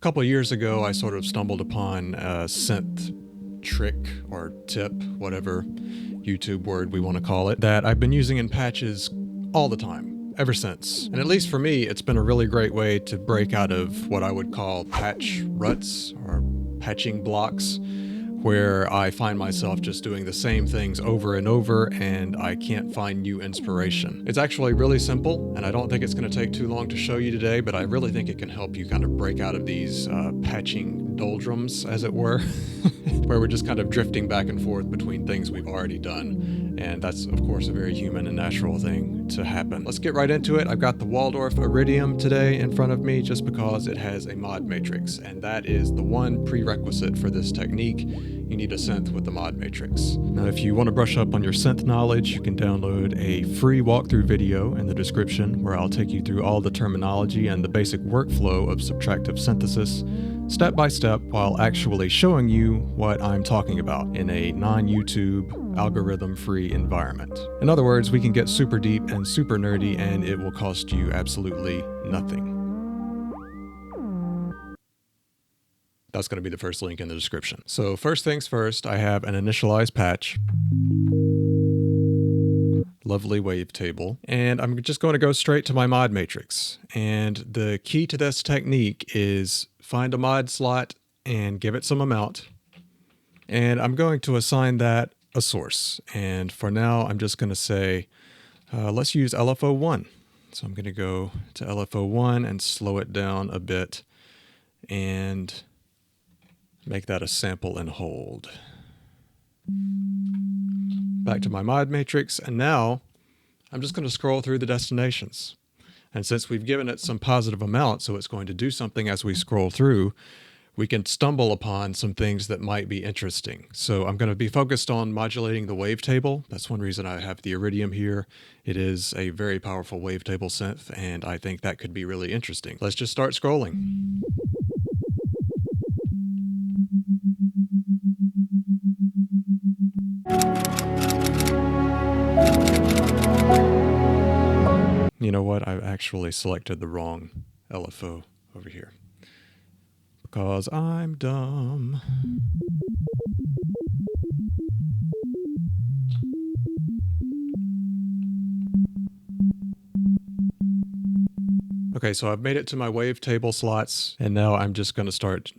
couple of years ago, I sort of stumbled upon a synth trick or tip, whatever YouTube word we want to call it, that I've been using in patches all the time, ever since. And at least for me, it's been a really great way to break out of what I would call patch ruts or patching blocks, where I find myself just doing the same things over and over and I can't find new inspiration. It's actually really simple, and I don't think it's going to take too long to show you today, but I really think it can help you kind of break out of these patching doldrums, as it were, where we're just kind of drifting back and forth between things we've already done. And that's, of course, a very human and natural thing to happen. Let's get right into it. I've got the Waldorf Iridium today in front of me just because it has a mod matrix, and that is the one prerequisite for this technique. You need a synth with the mod matrix. Now, if you want to brush up on your synth knowledge, you can download a free walkthrough video in the description where I'll take you through all the terminology and the basic workflow of subtractive synthesis, step by step, while actually showing you what I'm talking about in a non-YouTube, algorithm-free environment. In other words, we can get super deep and super nerdy, and it will cost you absolutely nothing. That's going to be the first link in the description. So first things first, I have an initialized patch. Lovely wavetable. And I'm just going to go straight to my mod matrix. And the key to this technique is find a mod slot and give it some amount. And I'm going to assign that a source. And for now, I'm just going to say, let's use LFO1. So I'm going to go to LFO1 and slow it down a bit and make that a sample and hold. Back to my mod matrix, and now I'm just going to scroll through the destinations. And since we've given it some positive amount, so it's going to do something as we scroll through, we can stumble upon some things that might be interesting. So I'm going to be focused on modulating the wavetable. That's one reason I have the Iridium here. It is a very powerful wavetable synth, and I think that could be really interesting. Let's just start scrolling. You know what? I've actually selected the wrong LFO over here because I'm dumb. Okay, so I've made it to my wavetable slots, and now I'm just going to start.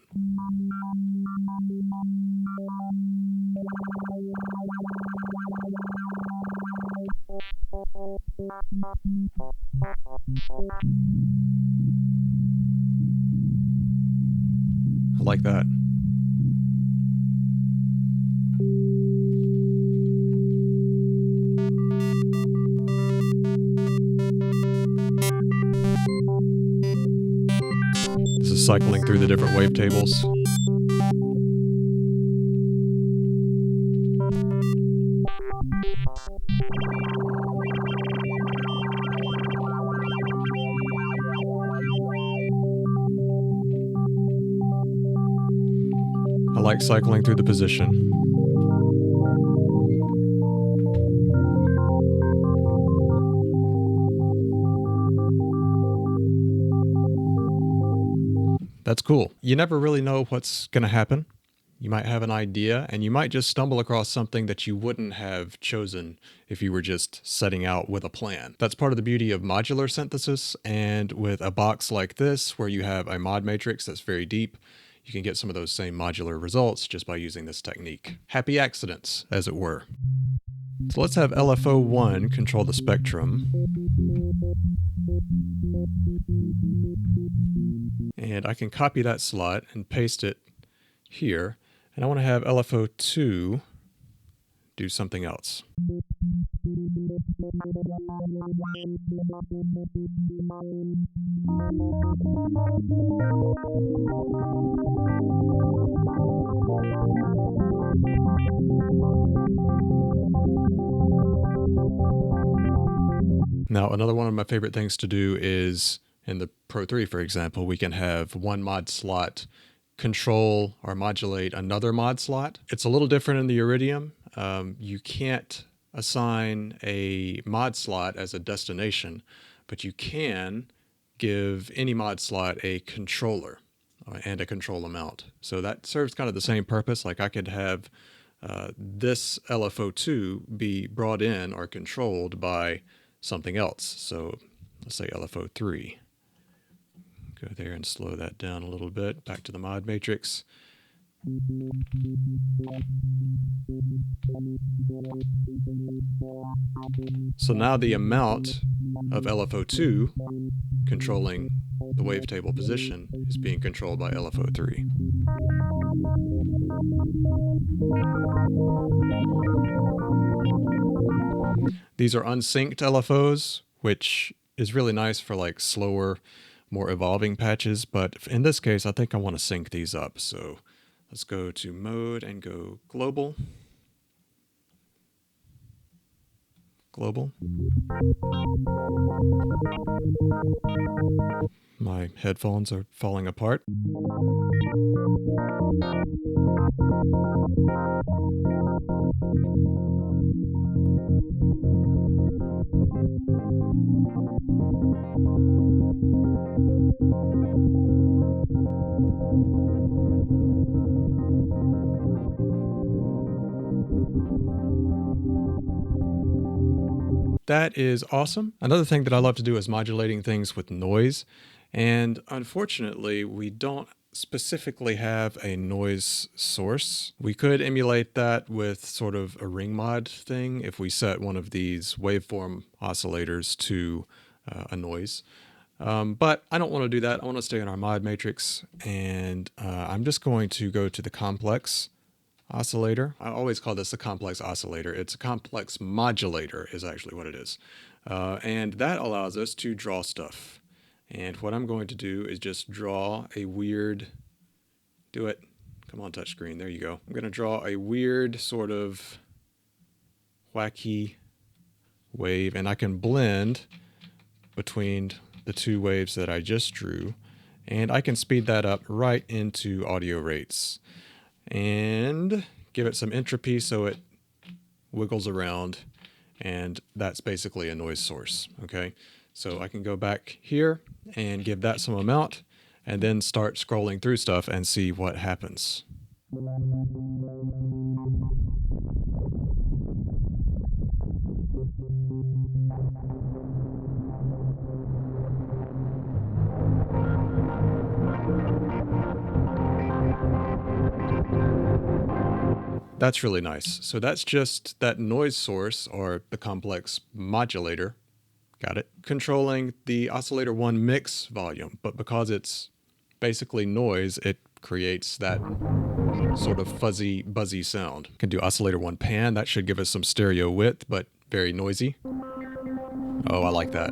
I like that. This is cycling through the different wavetables. I like cycling through the position. That's cool. You never really know what's going to happen. You might have an idea, and you might just stumble across something that you wouldn't have chosen if you were just setting out with a plan. That's part of the beauty of modular synthesis, and with a box like this, where you have a mod matrix that's very deep, you can get some of those same modular results just by using this technique. Happy accidents, as it were. So let's have LFO1 control the spectrum. And I can copy that slot and paste it here. And I want to have LFO2 do something else. Now, another one of my favorite things to do is in the Pro 3, for example, we can have one mod slot control or modulate another mod slot. It's a little different in the Iridium. You can't assign a mod slot as a destination, but you can give any mod slot a controller. and a control amount. So that serves kind of the same purpose. Like I could have this LFO2 be brought in or controlled by something else. So let's say LFO3. Go there and slow that down a little bit. Back to the mod matrix. So now the amount of LFO2 controlling the wavetable position is being controlled by LFO3. These are unsynced LFOs, which is really nice for like slower, more evolving patches, but in this case I think I want to sync these up. So let's go to mode and go global. Global. My headphones are falling apart. That is awesome. Another thing that I love to do is modulating things with noise. And unfortunately, we don't specifically have a noise source. We could emulate that with sort of a ring mod thing if we set one of these waveform oscillators to a noise. But I don't want to do that. I want to stay in our mod matrix, and I'm just going to go to the complex oscillator. I always call this a complex oscillator. It's a complex modulator is actually what it is. And that allows us to draw stuff. And what I'm going to do is just draw a weird, do it, come on touchscreen, there you go. I'm going to draw a weird sort of wacky wave, and I can blend between the two waves that I just drew, and I can speed that up right into audio rates and give it some entropy so it wiggles around, and that's basically a noise source. Okay, so I can go back here and give that some amount and then start scrolling through stuff and see what happens. That's really nice. So that's just that noise source, or the complex modulator, got it, controlling the oscillator 1 mix volume. But because it's basically noise, it creates that sort of fuzzy, buzzy sound. Can do oscillator 1 pan. That should give us some stereo width, but very noisy. Oh, I like that.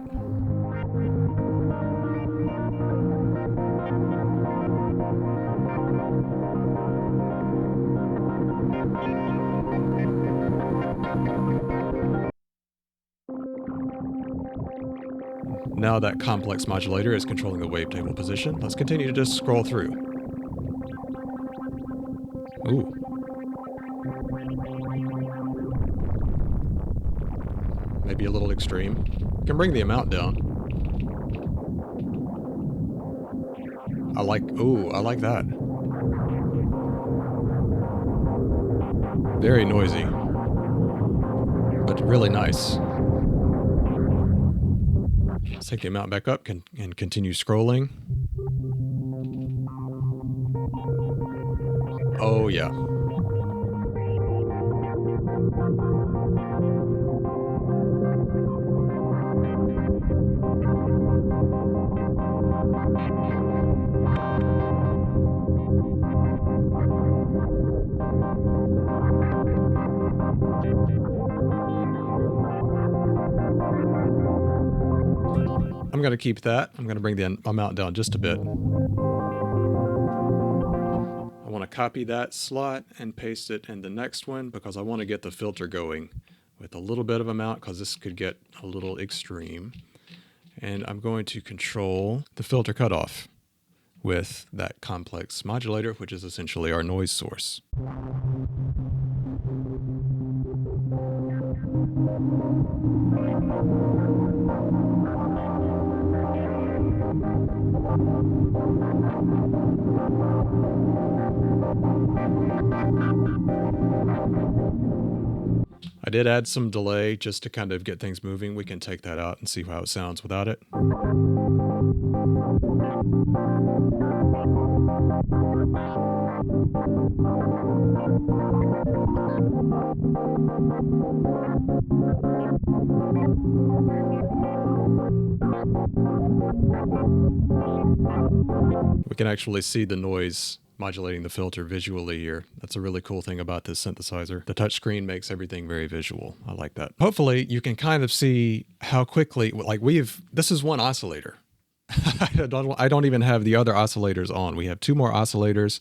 Now that complex modulator is controlling the wavetable position, let's continue to just scroll through. Ooh. Maybe a little extreme. Can bring the amount down. I like that. Very noisy, but really nice. Let's take the amount back up and continue scrolling. Oh yeah. I'm going to keep that. I'm going to bring the amount down just a bit. I want to copy that slot and paste it in the next one because I want to get the filter going with a little bit of amount because this could get a little extreme. And I'm going to control the filter cutoff with that complex modulator, which is essentially our noise source. did add some delay just to kind of get things moving. We can take that out and see how it sounds without it. We can actually see the noise modulating the filter visually here. That's a really cool thing about this synthesizer. The touchscreen makes everything very visual. I like that. Hopefully you can kind of see how quickly, like this is one oscillator. I don't even have the other oscillators on. We have 2 more oscillators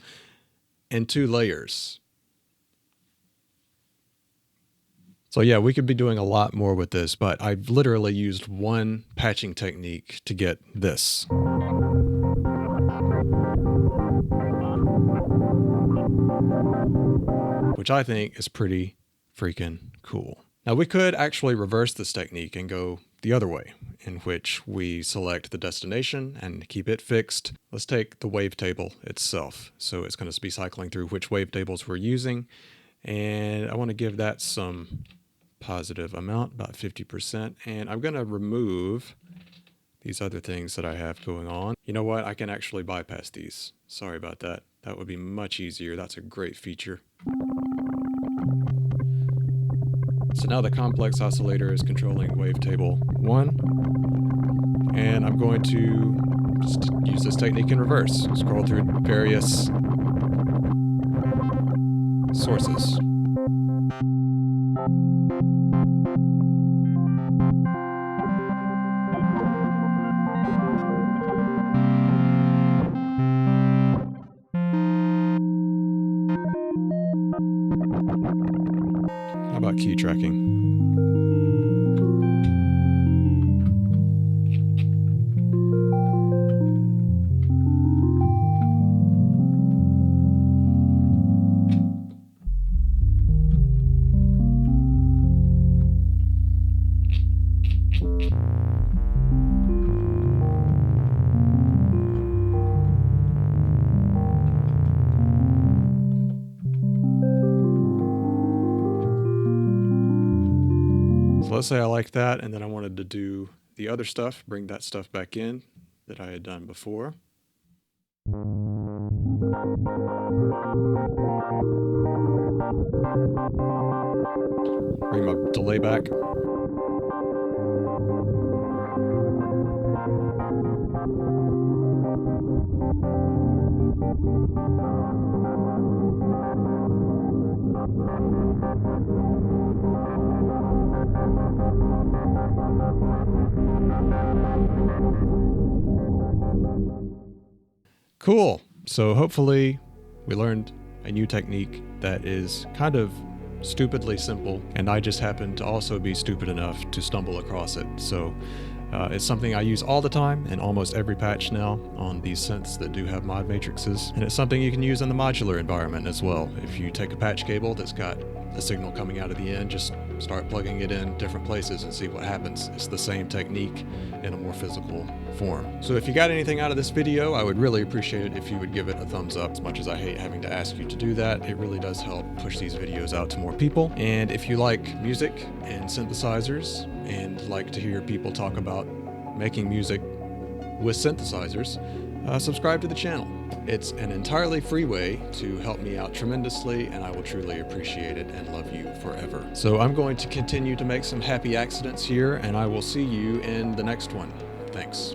and 2 layers. So yeah, we could be doing a lot more with this, but I've literally used one patching technique to get this. Which I think is pretty freaking cool. Now we could actually reverse this technique and go the other way, in which we select the destination and keep it fixed. Let's take the wavetable itself. So it's going to be cycling through which wavetables we're using. And I want to give that some positive amount, about 50%. And I'm going to remove these other things that I have going on. You know what? I can actually bypass these. Sorry about that. That would be much easier. That's a great feature. So now the complex oscillator is controlling wavetable 1. And I'm going to just use this technique in reverse. Scroll through various sources. How about key tracking? So let's say I like that, and then I wanted to do the other stuff, bring that stuff back in that I had done before. Bring my delay back. Cool. So hopefully we learned a new technique that is kind of stupidly simple, and I just happen to also be stupid enough to stumble across it. So it's something I use all the time in almost every patch now on these synths that do have mod matrices, and it's something you can use in the modular environment as well. If you take a patch cable that's got a signal coming out of the end, just start plugging it in different places and see what happens. It's the same technique in a more physical form. So if you got anything out of this video, I would really appreciate it if you would give it a thumbs up. As much as I hate having to ask you to do that, it really does help push these videos out to more people. And if you like music and synthesizers and like to hear people talk about making music with synthesizers, subscribe to the channel. It's an entirely free way to help me out tremendously, and I will truly appreciate it and love you forever. So I'm going to continue to make some happy accidents here, and I will see you in the next one. Thanks.